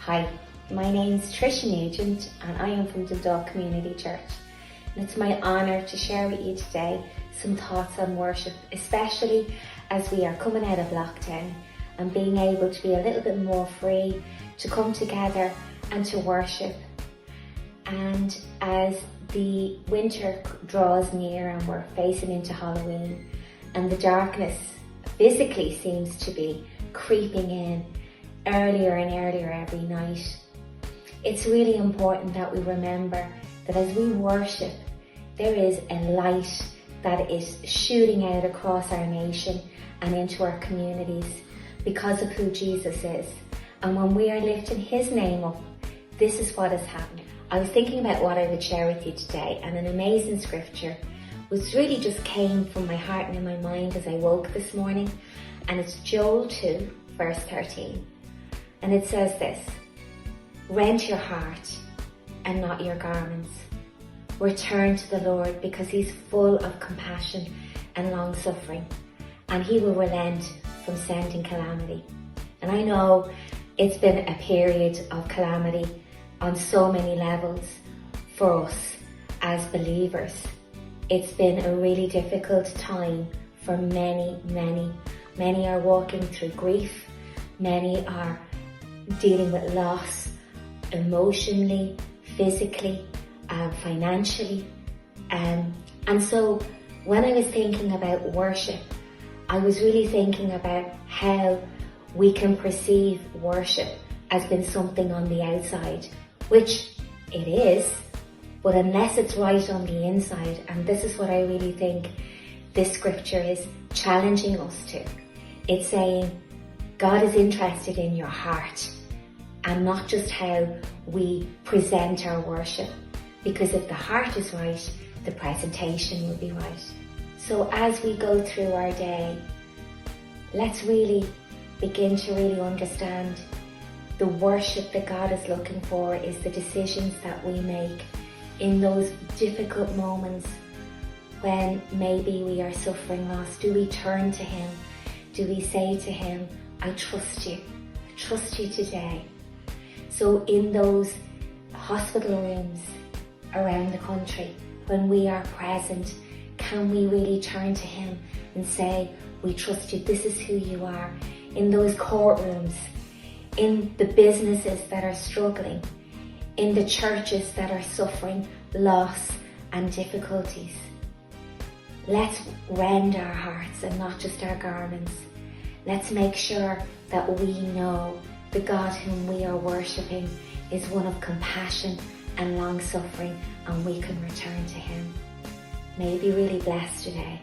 Hi, my name's Trish Nugent and I am from Dundalk Community Church. And it's my honour to share with you today some thoughts on worship, especially as we are coming out of lockdown and being able to be a little bit more free to come together and to worship. And as the winter draws near and we're facing into Halloween and the darkness physically seems to be creeping in earlier and earlier every night, it's really important that we remember that as we worship, there is a light that is shooting out across our nation and into our communities because of who Jesus is. And when we are lifting his name up, this is what is happening. I was thinking about what I would share with you today, and an amazing scripture was really just came from my heart and in my mind as I woke this morning, and it's Joel 2 verse 13. And it says this: rent your heart and not your garments. Return to the Lord because he's full of compassion and long suffering, and he will relent from sending calamity. And I know it's been a period of calamity on so many levels for us as believers. It's been a really difficult time for many. Many are walking through grief. Many are dealing with loss emotionally, physically, financially. And so when I was thinking about worship, I was really thinking about how we can perceive worship as being something on the outside, which it is, but unless it's right on the inside, and this is what I really think this scripture is challenging us to. It's saying God is interested in your heart and not just how we present our worship, because if the heart is right, the presentation will be right. So as we go through our day, let's really begin to really understand the worship that God is looking for is the decisions that we make in those difficult moments when maybe we are suffering loss. Do we turn to him? Do we say to him, I trust you. I trust you today. So in those hospital rooms around the country, when we are present, can we really turn to him and say, we trust you, this is who you are. In those courtrooms, in the businesses that are struggling, in the churches that are suffering loss and difficulties, let's rend our hearts and not just our garments. Let's make sure that we know the God whom we are worshipping is one of compassion and long suffering, and we can return to him. May you be really blessed today.